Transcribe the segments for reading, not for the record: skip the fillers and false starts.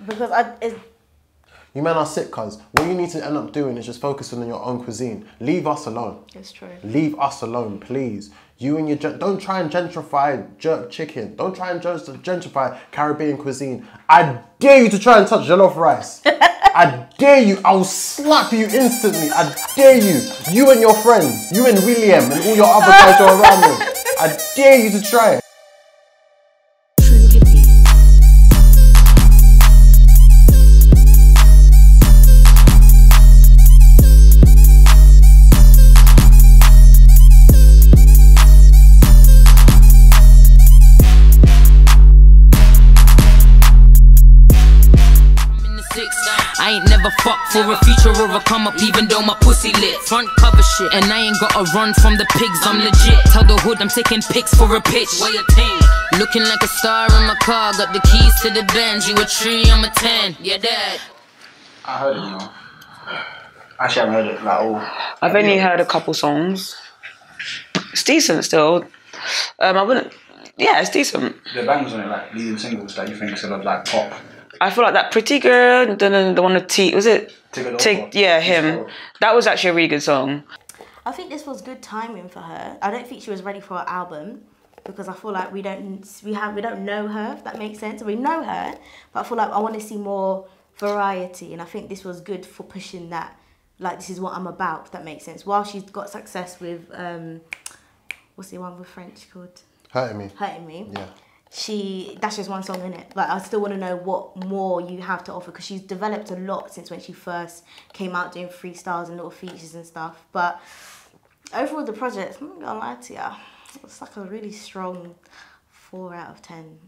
Because you men are sick, cuz. What you need to end up doing is just focusing on your own cuisine. Leave us alone. It's true. Leave us alone, please. You and your... Don't try and gentrify jerk chicken. Don't try and gentrify Caribbean cuisine. I dare you to try and touch jollof rice. I dare you. I'll slap you instantly. I dare you. You and your friends. You and William and all your other guys who are around them. I dare you to try it. I ain't never fucked for a future or a come up, even though my pussy lit. Front cover shit, and I ain't gotta run from the pigs, I'm legit. Tell the hood I'm taking pics for a pitch. What you think? Looking like a star in my car, got the keys to the Benz. You a 3, I'm a 10. Yeah, dad. I heard it, you know. Actually, I haven't heard it like all. I've only heard a couple songs. It's decent still. I wouldn't. Yeah, it's decent. The bangers on it, like leading singles that you think sort of like pop. I feel like that Pretty Girl, the one with T, was it? Yeah, him. That was actually a really good song. I think this was good timing for her. I don't think she was ready for an album because I feel like we don't know her, if that makes sense. We know her, but I feel like I want to see more variety, and I think this was good for pushing that. Like, this is what I'm about, if that makes sense. While she's got success with what's the one with French called? Hurting Me. Hurting Me. Yeah. That's just one song in it. Like, I still want to know what more you have to offer because she's developed a lot since when she first came out doing freestyles and little features and stuff. But overall, the project, I'm not gonna lie to you, it's like a really strong 4 out of 10.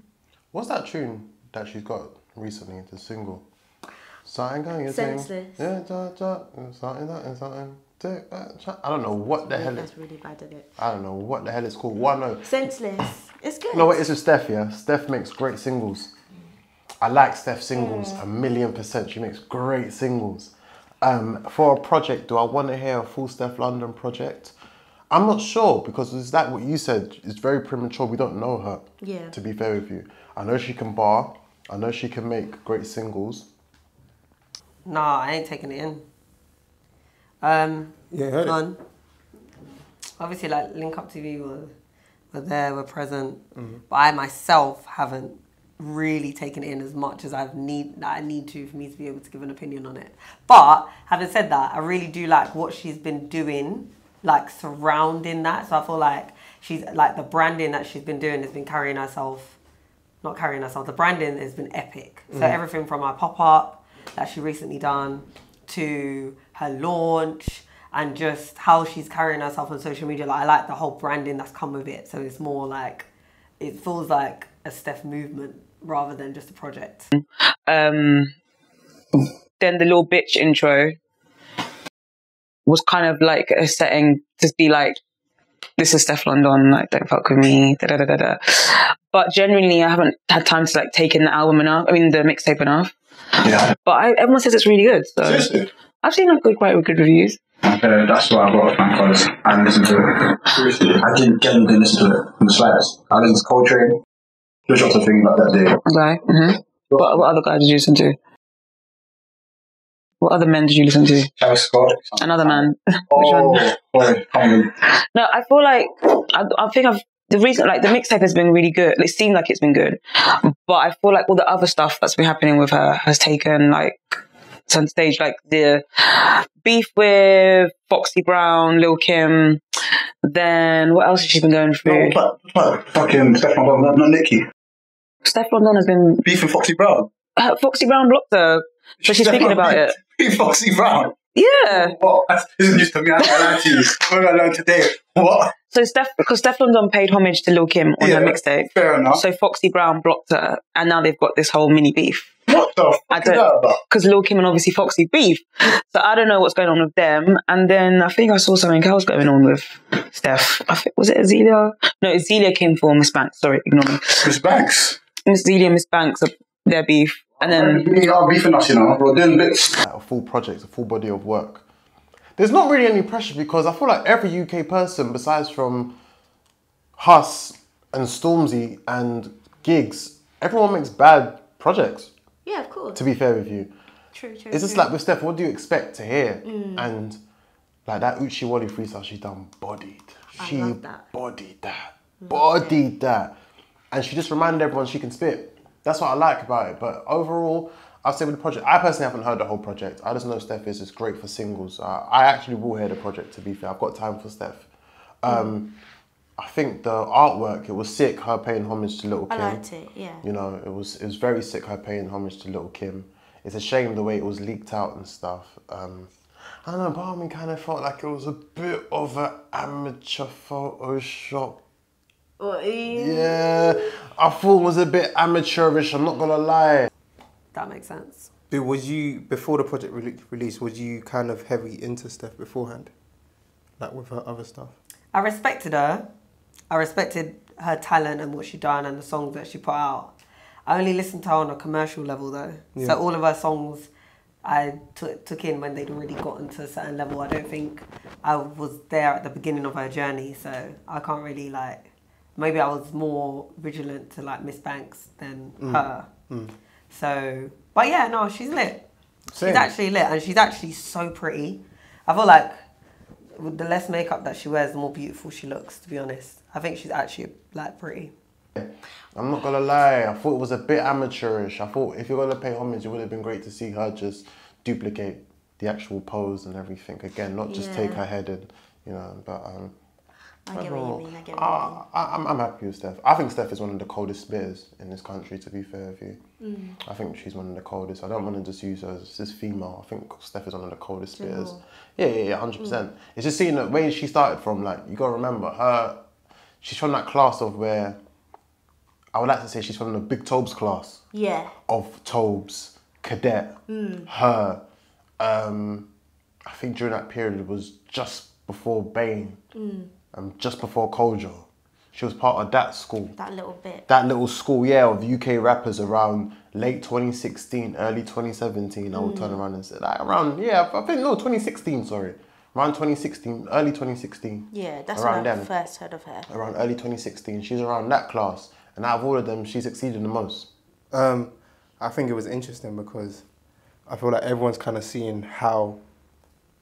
What's that tune that she's got recently, the single? Something going to sing. Senseless. Yeah, something. I don't know what the hell. That's really bad at it. I don't know what the hell it's called. One no. Senseless. It's good. No, it is with Steph. Yeah, Steph makes great singles. I like Steph's singles 1,000,000%. She makes great singles. For a project, do I want to hear a full Steph London project? I'm not sure because is that what you said? It's very premature. We don't know her. Yeah. To be fair with you, I know she can bar. I know she can make great singles. Nah, I ain't taking it in. Yeah, heard it. Obviously, like, Link Up TV were there, were present, but I myself haven't really taken it in as much as I need to for me to be able to give an opinion on it. But having said that, I really do like what she's been doing, like surrounding that. So I feel like she's like the branding that she's been doing has been carrying herself. Not carrying herself. The branding has been epic. So everything from her pop-up that she recently done to her launch and just how she's carrying herself on social media. Like, I like the whole branding that's come with it. So it's more like, it feels like a Steph movement rather than just a project. Then the Little Bitch intro was kind of like a setting to be like, this is Steph London, like, don't fuck with me, da da da da da. But genuinely, I haven't had time to like take in the album enough. I mean, the mixtape enough. Yeah. But everyone says it's really good. So seriously? I've seen quite good reviews. That's what I got from because I didn't listen to it. Seriously? I didn't listen to it in the slightest. I listened to Coltrane. Just dropped a thing like that day. Okay. What other guy did you listen to? What other men did you listen to? Travis Scott. Another man. Which one? No, I feel like I think the reason, like, the mixtape has been really good. It seemed like it's been good, but I feel like all the other stuff that's been happening with her has taken like center stage, like the beef with Foxy Brown, Lil Kim. Then what else has she been going through? Fucking Steph London, not Nicki. Steph London has been beef with Foxy Brown. Foxy Brown blocked her, so she's speaking about it. Beef Foxy Brown. Yeah. What? This is news to me. I lied to you. What I learned today? What? So because Steph London paid homage to Lil Kim on her mixtape. Fair enough. So Foxy Brown blocked her, and now they've got this whole mini beef. What the fuck is that about? Because Lil Kim and obviously Foxy beef. So I don't know what's going on with them. And then I think I saw something else going on with Steph. I think, was it Azealia? No, Azealia came for Miss Banks. Sorry, ignore me. Miss Banks? Miss Azealia and Miss Banks, their beef. And then we are beefing us, you know. We're doing bits. A full project, a full body of work. There's not really any pressure because I feel like every UK person, besides from Huss and Stormzy and Gigs, everyone makes bad projects. Yeah, of course. To be fair with you. True. It's just like with Steph, what do you expect to hear? And like that Uchi Wally freestyle she done bodied. She love that. bodied that. Bodied that. And she just reminded everyone she can spit. That's what I like about it. But overall, I'll say with the project, I personally haven't heard the whole project. I just know Steph is just great for singles. I actually will hear the project, to be fair. I've got time for Steph. I think the artwork, it was sick, her paying homage to Little Kim. I liked it, yeah. You know, it was very sick, her paying homage to Little Kim. It's a shame the way it was leaked out and stuff. I don't know, part of me kind of felt like it was a bit of an amateur Photoshop. Yeah, I thought it was a bit amateurish, I'm not gonna lie. That makes sense. But was you, before the project release, was you kind of heavy into Steph beforehand? Like with her other stuff? I respected her. I respected her talent and what she done and the songs that she put out. I only listened to her on a commercial level though. Yeah. So all of her songs I took in when they'd already gotten to a certain level. I don't think I was there at the beginning of her journey, so I can't really like, maybe I was more vigilant to like Miss Banks than her. So, but yeah, no, she's lit. Same. She's actually lit and she's actually so pretty. I feel like with the less makeup that she wears, the more beautiful she looks, to be honest. I think she's actually like pretty. I'm not gonna lie, I thought it was a bit amateurish. I thought if you're gonna pay homage, it would have been great to see her just duplicate the actual pose and everything again, not just take her head in, you know, but I get what you mean, I get what you mean. I'm happy with Steph. I think Steph is one of the coldest spitters in this country, to be fair with you. I think she's one of the coldest. I don't want to just use her as this female. I think Steph is one of the coldest spitters. Yeah, 100%. It's just seeing the way she started from, like, you got to remember, she's from that class of where, I would like to say she's from the Big Tobes class. Yeah. Of Tobes, Cadet, her. I think during that period it was just before Bane and just before Kojo. She was part of that school. That little bit. That little school, yeah, of UK rappers around late 2016, early 2017. I would turn around and say, like, around, yeah, I think, no, 2016, sorry. Around 2016, early 2016. Yeah, that's around when I then. first heard of her. Around early 2016. She's around that class. And out of all of them, she's exceeded the most. I think it was interesting because I feel like everyone's kind of seeing how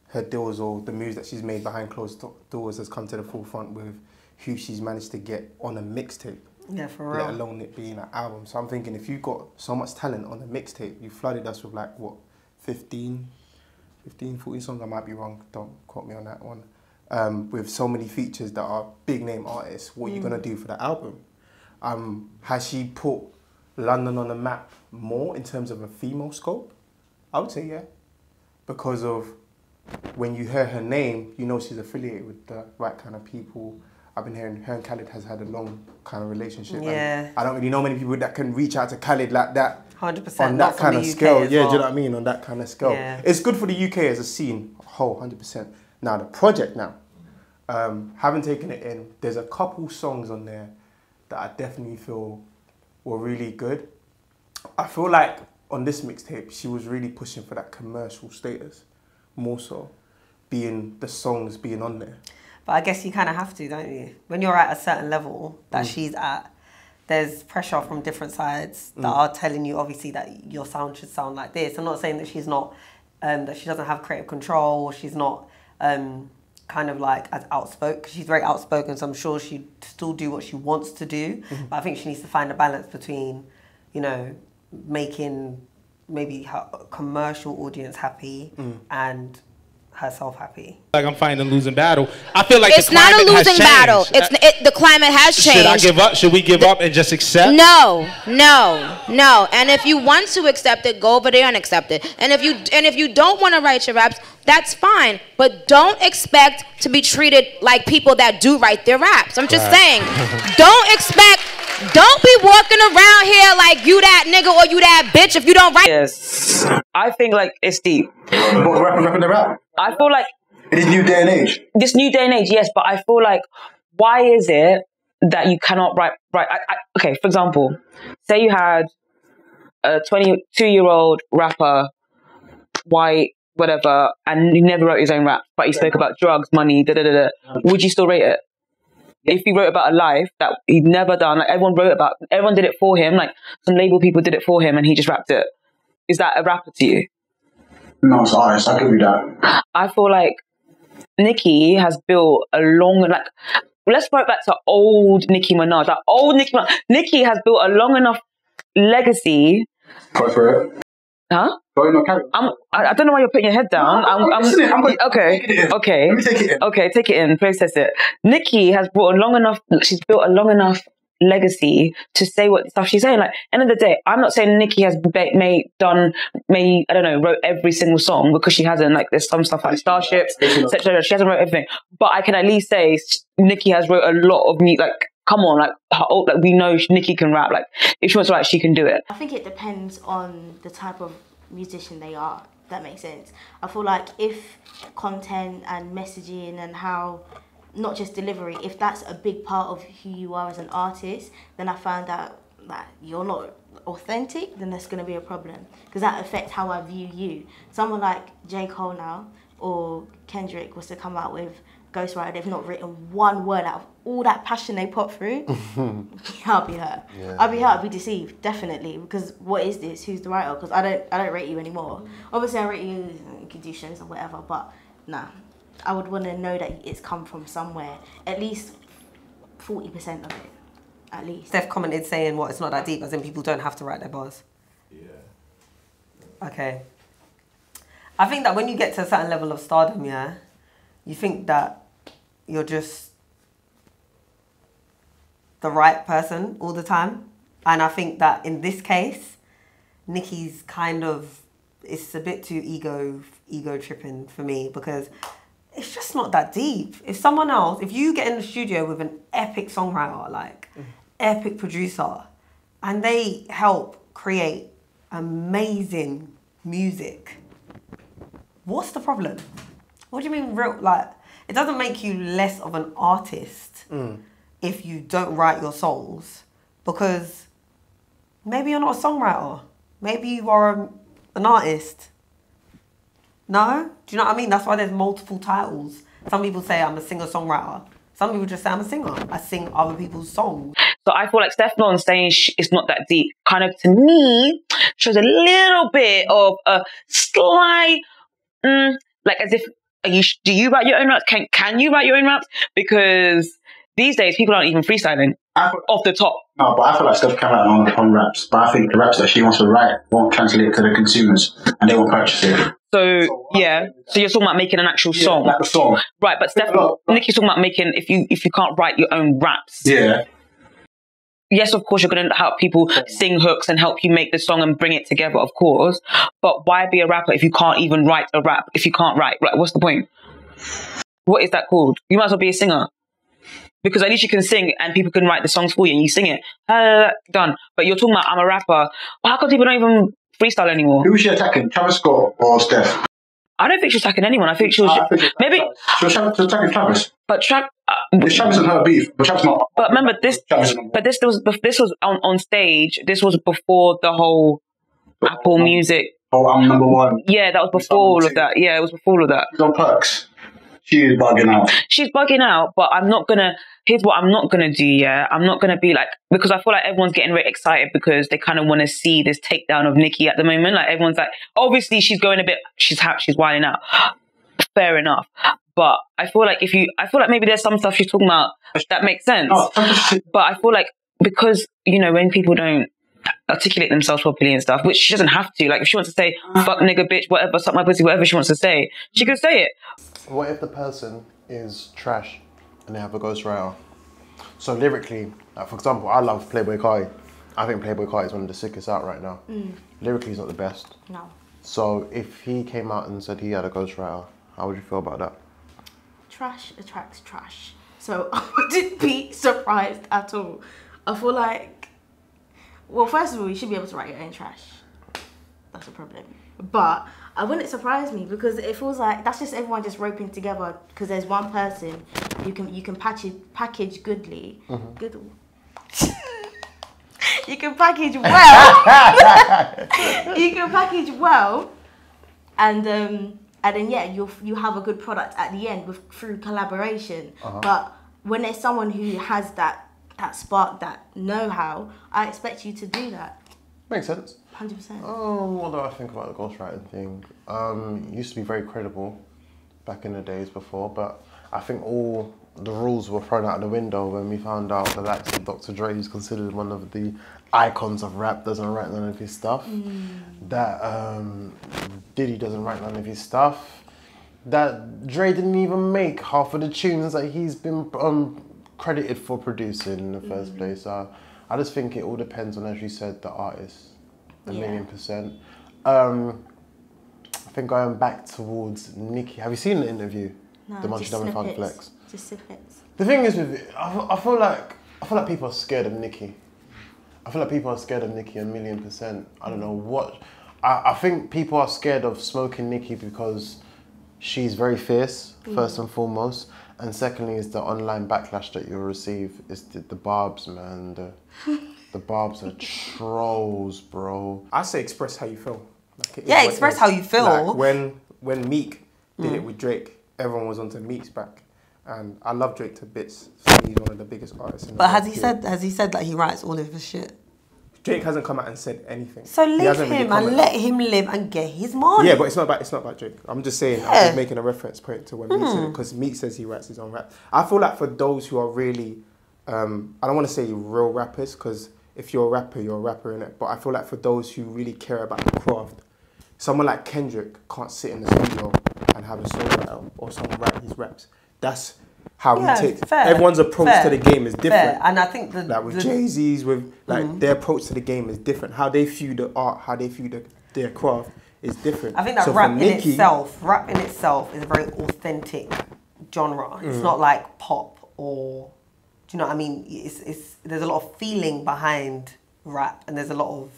her deals or the moves that she's made behind closed doors has come to the forefront with who she's managed to get on a mixtape. Yeah, for real. Let alone it being an album. So I'm thinking if you've got so much talent on a mixtape, you flooded us with like, what, 15, 14 songs? I might be wrong, don't quote me on that one. With so many features that are big name artists, what are you going to do for the album? Has she put London on the map more in terms of a female scope? I would say yeah. Because of when you hear her name, you know she's affiliated with the right kind of people. I've been hearing her and Khaled has had a long kind of relationship. Yeah. And I don't really know many people that can reach out to Khaled like that. 100%. On that kind of scale. Yeah, do you know what I mean? On that kind of scale. Yeah. It's good for the UK as a scene, whole 100%. Now, the project now, having taken it in, there's a couple songs on there that I definitely feel were really good. I feel like on this mixtape, she was really pushing for that commercial status, more so, being the songs being on there. But I guess you kind of have to, don't you? When you're at a certain level that she's at, there's pressure from different sides that are telling you, obviously, that your sound should sound like this. I'm not saying that she's not, that she doesn't have creative control, or she's not kind of like as outspoken, because she's very outspoken, so I'm sure she'd still do what she wants to do. But I think she needs to find a balance between, you know, making maybe her commercial audience happy and herself happy. Like I'm fighting a losing battle. I feel like it's not a losing battle. The climate has changed. Should I give up? Should we give up and just accept? No. And if you want to accept it, go over there and accept it. And if you don't want to write your raps, that's fine. But don't expect to be treated like people that do write their raps. I'm just saying. Don't be walking around here like you that nigga or you that bitch if you don't write. Yes. I think like it's deep. What, rapping the rap? I feel like in this new day and age. This new day and age, yes, but I feel like why is it that you cannot write? Okay, for example, say you had a 22-year-old rapper, white, whatever, and he never wrote his own rap, but he spoke about drugs, money, Would you still rate it? If he wrote about a life that he'd never done, like everyone did it for him, like some label people did it for him and he just rapped it. Is that a rapper to you? No, it's artist. I'll give you that. I feel like Nicki has built a long, like, let's go back to old Nicki Minaj. Like, old Nicki Minaj. Nicki has built a long enough legacy. Go for it. Huh? Go in, carry. I don't know why you're putting your head down. Okay. Let me take it in. Okay, take it in. Process it. Nicki has brought a long enough. She's built a long enough legacy to say what stuff she's saying. Like, end of the day, I'm not saying Nicki has I don't know, wrote every single song, because she hasn't. Like, there's some stuff like Starships, etc. She hasn't wrote everything, but I can at least say Nicki has wrote a lot of me. Like, come on, like we know Nicki can rap. Like, if she wants to write, she can do it. I think it depends on the type of musician they are. If that makes sense. I feel like if content and messaging and how, not just delivery, if that's a big part of who you are as an artist, then I found out that you're not authentic, then that's going to be a problem, because that affects how I view you. Someone like J. Cole now or Kendrick was to come out with Ghostwriter, they've not written one word out of all that passion they put through. I'll be hurt. Yeah. I'll be hurt. I'll be deceived, definitely, because what is this? Who's the writer? Because I don't rate you anymore. Obviously, I rate you, you can do shows or whatever, but nah. I would want to know that it's come from somewhere. At least 40% of it. At least. Steph commented saying, what, it's not that deep, as in people don't have to write their bars. Yeah. Okay. I think that when you get to a certain level of stardom, yeah, you think that you're just the right person all the time. And I think that in this case, Nicki's kind of, it's a bit too ego tripping for me, because it's just not that deep. If someone else, if you get in the studio with an epic songwriter, like epic producer, and they help create amazing music, what's the problem? What do you mean real? Like, it doesn't make you less of an artist if you don't write your songs, because maybe you're not a songwriter. Maybe you are an artist. No? Do you know what I mean? That's why there's multiple titles. Some people say I'm a singer-songwriter. Some people just say I'm a singer. I sing other people's songs. So I feel like Stefflon saying it's not that deep kind of, to me, shows a little bit of a slight, like as if, do you write your own raps? Can you write your own raps? Because these days people aren't even freestyling off the top. No, but I feel like Steph can write on raps, but I think the raps that she wants to write won't translate to the consumers and they won't purchase it. So yeah, so you're talking about making an actual song, like a song, right? But Nicki's talking about making, if you can't write your own raps, yeah. Yes, of course you're going to help people sing hooks and help you make the song and bring it together, of course. But why be a rapper if you can't even write a rap? If you can't write, right? What's the point? What is that called? You might as well be a singer, because at least you can sing and people can write the songs for you and you sing it. Done. But you're talking about I'm a rapper. How come people don't even freestyle anymore? Who was she attacking? Travis Scott or Steph? I don't think she was attacking anyone. I think she was maybe she was attacking Travis. But it's Travis and her beef, but Travis not. But remember this. But this was on stage. This was before the whole Apple Music. Oh, I'm number one. Yeah, that was before all of that. Yeah, it was before all of that. She's on perks. She's bugging out. She's bugging out, but I'm not gonna. Here's what I'm not gonna do. Yeah, I'm not gonna be like, because I feel like everyone's getting really excited because they kind of want to see this takedown of Nicki at the moment. Like everyone's like, obviously she's going a bit. She's wilding out. Fair enough, but I feel like maybe there's some stuff she's talking about that makes sense. But I feel like, because when people don't articulate themselves properly and stuff, which she doesn't have to. Like if she wants to say fuck nigga bitch whatever, suck my pussy, whatever she wants to say, she can say it. What if the person is trash and they have a ghostwriter? So lyrically, like for example, I love Playboi Carti. I think Playboi Carti is one of the sickest out right now. Lyrically, he's not the best. No. So if he came out and said he had a ghostwriter, how would you feel about that? Trash attracts trash. So I wouldn't be surprised at all. I feel like, well, first of all, you should be able to write your own trash. That's a problem. But I wouldn't surprise me, because it feels like that's just everyone just roping together because there's one person you can package goodly. Good. You can package well. You can package well, and then yeah, you have a good product at the end through collaboration. But when there's someone who has that spark, that know-how, I expect you to do that. Makes sense. 100%. What do I think about the ghostwriting thing? It used to be very credible back in the days before, but I think all the rules were thrown out the window when we found out the likes of Dr. Dre, who's considered one of the icons of rap, doesn't write none of his stuff. That Diddy doesn't write none of his stuff. That Dre didn't even make half of the tunes that he's been credited for producing in the first place. I just think it all depends on, as you said, the artist, a million %. I think going back towards Nicki, have you seen the interview? No, The one she just done with Funk snippets. Flex. Just snippets. The thing is with it, I feel like people are scared of Nicki. I feel like people are scared of Nicki 1,000,000%. I don't know what. I think people are scared of smoking Nicki because she's very fierce, first and foremost. And secondly is the online backlash that you'll receive is the barbs, man. The barbs are trolls, bro. I say express how you feel. Like, it is Yeah, what it express is. how you feel. Like when Meek did it with Drake, everyone was onto Meek's back. And I love Drake to bits. So he's one of the biggest artists in the But world. has he said that he writes all of his shit? Drake hasn't come out and said anything. So He leave hasn't really him and commented. let him live and get his money. Yeah, but it's not about Drake. I'm just saying, I'm just making a reference point to when Meek said it, because Meek says he writes his own rap. I feel like for those who are really, I don't want to say real rappers, because if you're a rapper, you're a rapper, innit? But I feel like for those who really care about the craft, someone like Kendrick can't sit in the studio and have a songwriter or someone write his raps. That's how Yeah, we take. fair, Everyone's approach fair, to the game is different. fair. And I think like with Jay-Z's, with like their approach to the game is different. How they view the art, how they view their craft is different. I think that So for rap in Nicki- itself is a very authentic genre. It's not like pop or, do you know what I mean? There's a lot of feeling behind rap, and there's a lot of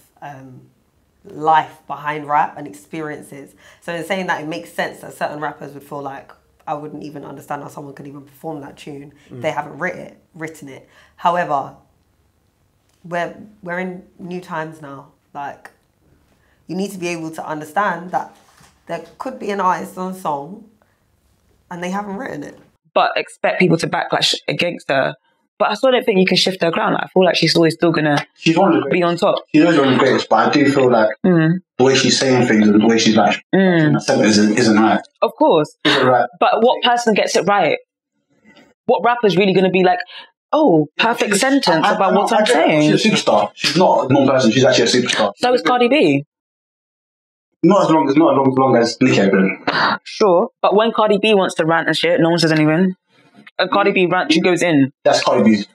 life behind rap and experiences. So in saying that, it makes sense that certain rappers would feel like, I wouldn't even understand how someone could even perform that tune if they haven't written it. However, we're in new times now. Like, you need to be able to understand that there could be an artist on a song and they haven't written it. But expect people to backlash against her. But I still don't think you can shift her ground. Like, I feel like she's always still gonna She's one of the be on top. She's always one of the greatest, but I do feel like the way she's saying things and the way she's like, isn't right. Of course. Isn't right. But what person gets it right? What rapper's really going to be like, oh, perfect sentence about what I'm saying? She's a superstar. She's not a normal person. She's actually a superstar. So is Cardi B. Not as long as Nicki has been. Sure. But when Cardi B wants to rant and shit, no one says anything. And Cardi B rant, she goes in. That's Cardi B's.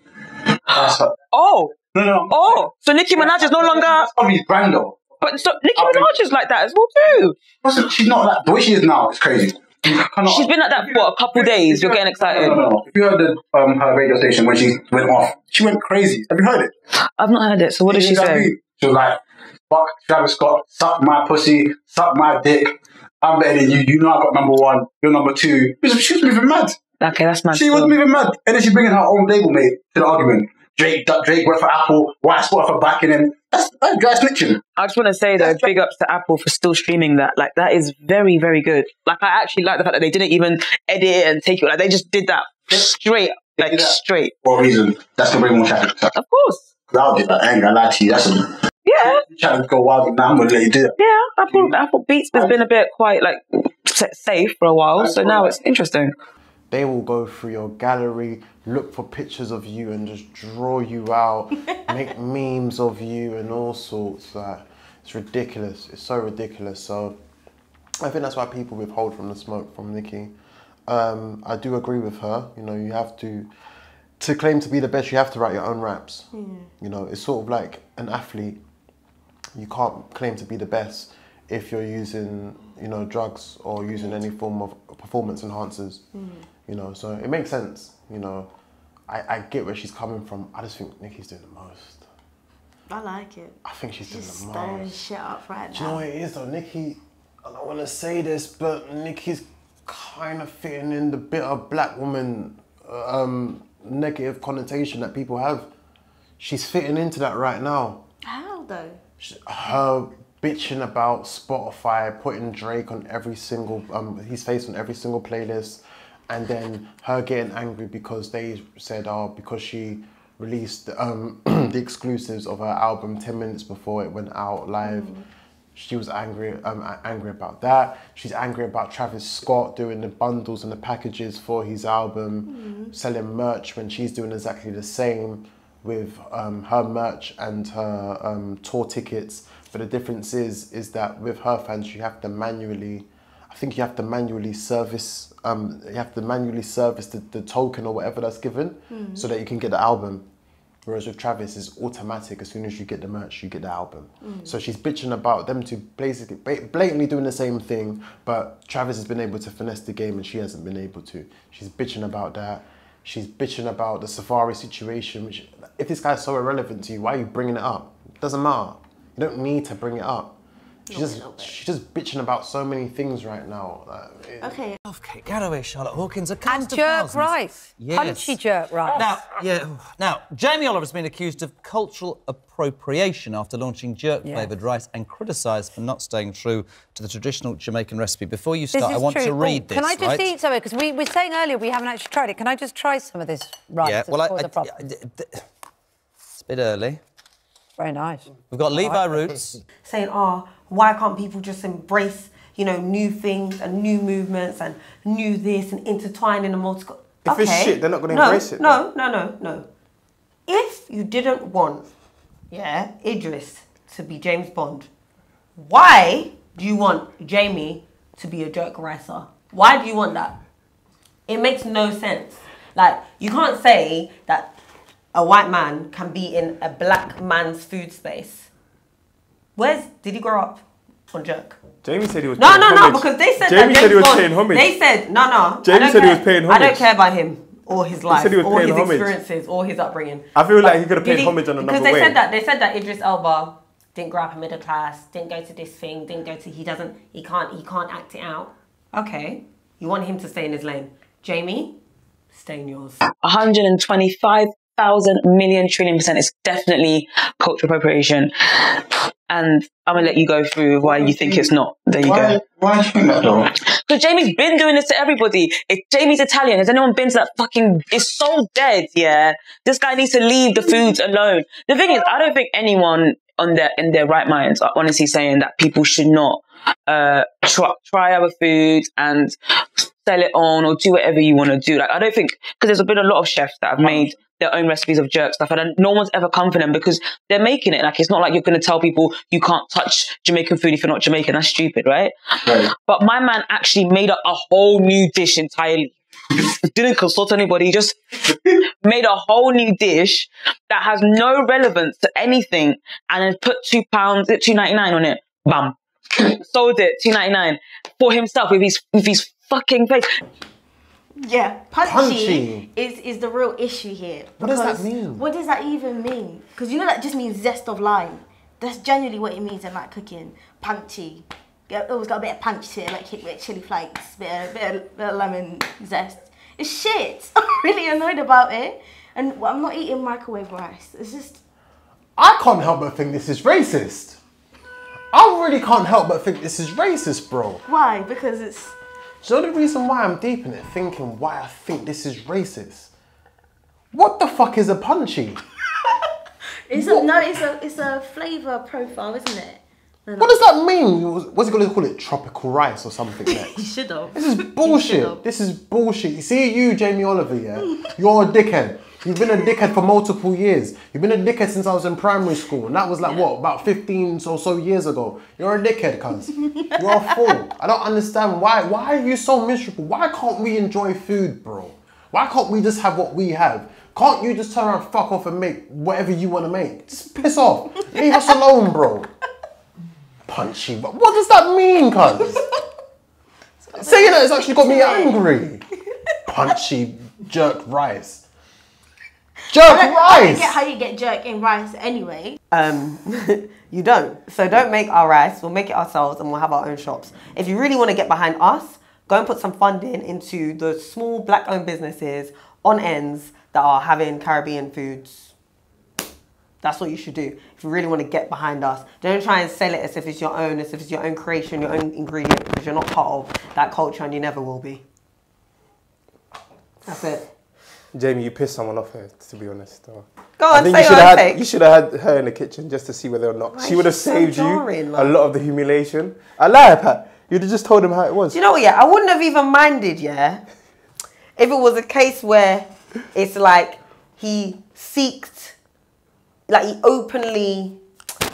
Oh. No. Oh. So Nicki Minaj is no longer... That's Cardi B's brand though. But so Nicki Minaj is like that as well too. Listen, she's not like... The way she is now is crazy. She's been like that for a couple days. You're getting excited. No. If you heard her radio station when she went off, she went crazy. Have you heard it? I've not heard it. So what did she say? She was like, fuck Travis Scott, suck my pussy, suck my dick. I'm better than you. You know I got number one. You're number two. She was moving mad. Okay, that's mad. She wasn't even mad. And then she's bringing her own label mate to the argument. Drake went for Apple. Why Spotify for backing him? That's dry snitching. I just want to say though, big ups to Apple for still streaming that. Like, that is very, very good. Like, I actually like the fact that they didn't even edit it and take it. Like, they just did that straight. Like, straight. For a reason. That's going to bring more traffic. Of course. I did that. I ain't going to lie to you. That's a... Yeah. Trying to go wild now. I'm going to let you do it. Yeah. Apple Beats has been a bit quite, like, safe for a while. So now it's interesting. They will go through your gallery, look for pictures of you and just draw you out, make memes of you and all sorts. It's ridiculous. It's so ridiculous. So I think that's why people withhold from the smoke from Nicki. I do agree with her. You know, you have to claim to be the best, you have to write your own raps. You know, it's sort of like an athlete. You can't claim to be the best if you're using, you know, drugs or using any form of performance enhancers. You know, so it makes sense. You know, I get where she's coming from. I just think Nicki's doing the most. I like it. I think she's doing She's the stirring most. shit up right now. Do you know what it is though? Nicki, I don't want to say this, but Nicki's kind of fitting in the bit of black woman negative connotation that people have. She's fitting into that right now. How though? Her bitching about Spotify, putting Drake on every single, his face on every single playlist, and then her getting angry because they said, because she released the exclusives of her album 10 minutes before it went out live. She was angry about that. She's angry about Travis Scott doing the bundles and the packages for his album, selling merch when she's doing exactly the same with her merch and her tour tickets. But the difference is that with her fans, you have to manually, I think you have to manually service, the token or whatever that's given so that you can get the album. Whereas with Travis, it's automatic. As soon as you get the merch, you get the album. So she's bitching about them two basically blatantly doing the same thing, but Travis has been able to finesse the game and she hasn't been able to. She's bitching about that. She's bitching about the Safari situation, which, if this guy's so irrelevant to you, why are you bringing it up? It doesn't matter. You don't need to bring it up. She's just bitching about so many things right now. Okay. Kate Garraway, Charlotte Hawkins, a And cast of jerk thousands. rice. Yes. Punchy jerk rice. Now, Jamie Oliver's been accused of cultural appropriation after launching jerk-flavoured rice and criticised for not staying true to the traditional Jamaican recipe. Before you start, I want to read this, Can I just right? eat some of it? Because we were saying earlier we haven't actually tried it. Can I just try some of this rice? Yeah, well, it's a bit early. Very nice. We've got Levi Roots. Saying, why can't people just embrace, new things and new movements and new this and intertwine in a multiple... If it's shit, they're not going to embrace it. No. If you didn't want, Idris to be James Bond, why do you want Jamie to be a jerk ricer? Why do you want that? It makes no sense. Like, you can't say that a white man can be in a black man's food space. Did he grow up on jerk? Jamie said he was No, paying homage. because they said Jamie that said he was James Bond, paying homage. They said, no. Jamie said he was paying homage. I don't care about him or his life said he was or paying his homage. experiences or his upbringing. I feel like he could have paid homage on another way. Because they said that Idris Elba didn't grow up in middle class, didn't go to this thing, he can't act it out. Okay, you want him to stay in his lane. Jamie, stay in yours. 125,000 million trillion % is definitely cultural appropriation. And I'm going to let you go through why you think it's not. There you go. Why do you think that though? Because Jamie's been doing this to everybody. If Jamie's Italian, has anyone been to that fucking... It's so dead, yeah? This guy needs to leave the foods alone. The thing is, I don't think anyone in their right minds are honestly saying that people should not try other foods and sell it on or do whatever you want to do. Like, I don't think... Because there's been a lot of chefs that have made their own recipes of jerk stuff, and no one's ever come for them because they're making it. Like, it's not like you're going to tell people you can't touch Jamaican food if you're not Jamaican. That's stupid, right? But my man actually made up a whole new dish entirely. Didn't consult anybody, he just made a whole new dish that has no relevance to anything, and then put £2.99 on it. Bam. Sold it $2.99 for himself with his fucking face. Yeah, punchy. Is the real issue here. What does that mean? What does that even mean? Because that just means zest of lime. That's genuinely what it means in like cooking. Punchy. It always got a bit of punch to it, like hit with chili flakes, bit of lemon zest. It's shit. I'm really annoyed about it. And I'm not eating microwave rice. It's just... I can't help but think this is racist. I really can't help but think this is racist, bro. Why? Because it's... So the only reason why I'm deep in it thinking why I think this is racist. What the fuck is a punchy? It's a flavour profile, isn't it? What does that mean? What's he going to call it? Tropical rice or something next? You should have. This is bullshit. This is bullshit. You see you, Jamie Oliver, yeah? You're a dickhead. You've been a dickhead for multiple years. You've been a dickhead since I was in primary school. And that was like, what, about 15 or so years ago. You're a dickhead, cuz. You're a fool. I don't understand why. Why are you so miserable? Why can't we enjoy food, bro? Why can't we just have what we have? Can't you just turn around, fuck off and make whatever you want to make? Just piss off. Leave us alone, bro. Punchy, but what does that mean, cuz? Saying that has actually got me angry. Punchy jerk rice. I don't get how you get jerk in rice anyway. You don't. So don't make our rice. We'll make it ourselves and we'll have our own shops. If you really want to get behind us, go and put some funding into the small black-owned businesses on ends that are having Caribbean foods. That's what you should do if you really want to get behind us. Don't try and sell it as if it's your own, as if it's your own creation, your own ingredient, because you're not part of that culture and you never will be. That's it. Jamie, you pissed someone off here, to be honest. Go I on, think say your take. you should have had her in the kitchen just to see whether or not Why she would have is she so saved jarring, you like? a lot of the humiliation. I lie, Pat. You'd have just told him how it was. Do you know what? Yeah, I wouldn't have even minded. Yeah, if it was a case where it's like he seeked, like he openly.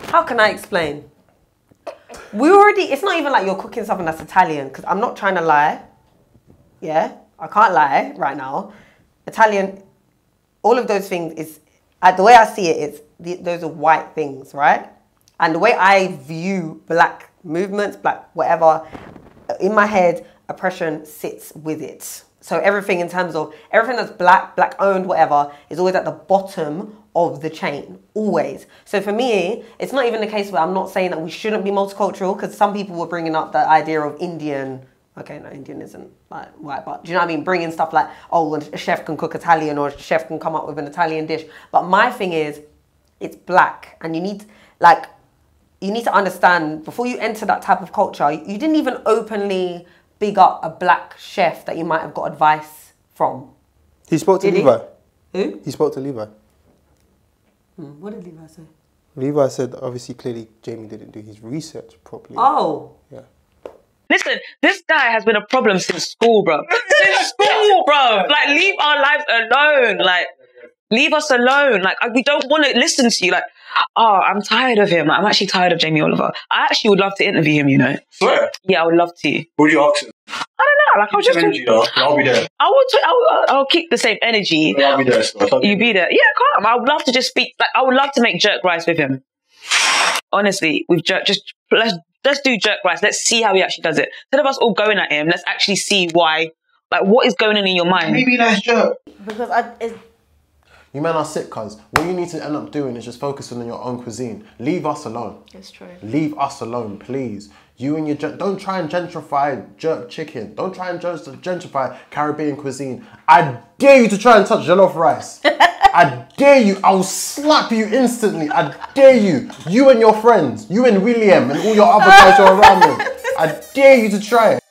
How can I explain? It's not even like you're cooking something that's Italian, because I'm not trying to lie. Yeah, I can't lie right now. Italian, all of those things is, the way I see it, those are white things, right? And the way I view black movements, black whatever, in my head, oppression sits with it. So everything in terms of, everything that's black owned, whatever, is always at the bottom of the chain, always. So for me, it's not even the case where I'm not saying that we shouldn't be multicultural, because some people were bringing up the idea of Indian, okay, no, Indian isn't like white, but do you know what I mean? Bringing stuff like, oh, a chef can cook Italian, or a chef can come up with an Italian dish. But my thing is, it's black, and you need to understand, before you enter that type of culture, you didn't even openly big up a black chef that you might have got advice from. He spoke to Levi. Who? He spoke to Levi. What did Levi say? Levi said, obviously, clearly, Jamie didn't do his research properly. Oh. Yeah. Listen, this guy has been a problem since school, bro. Since school, bro. Like, leave our lives alone. Like, leave us alone. Like, we don't want to listen to you. Like, oh, I'm tired of him. Like, I'm actually tired of Jamie Oliver. I actually would love to interview him, you know. Swear? Yeah, I would love to. What would you ask him? I don't know. Like, I'll just... energy, though. I'll be there. I'll keep the same energy. I'll be there. So You be there. Yeah, come. I would love to just speak. Like, I would love to make jerk rice with him. Honestly, with jerk, let's do jerk rice. Let's see how he actually does it. Instead of us all going at him, let's actually see why. Like, what is going on in your mind? Maybe that's jerk. Because you men are sick, cuz. What you need to end up doing is just focusing on your own cuisine. Leave us alone. It's true. Leave us alone, please. You and your... Don't try and gentrify jerk chicken. Don't try and gentrify Caribbean cuisine. I dare you to try and touch jollof rice. I dare you. I'll slap you instantly. I dare you. You and your friends. You and William and all your other guys who are around me. I dare you to try it.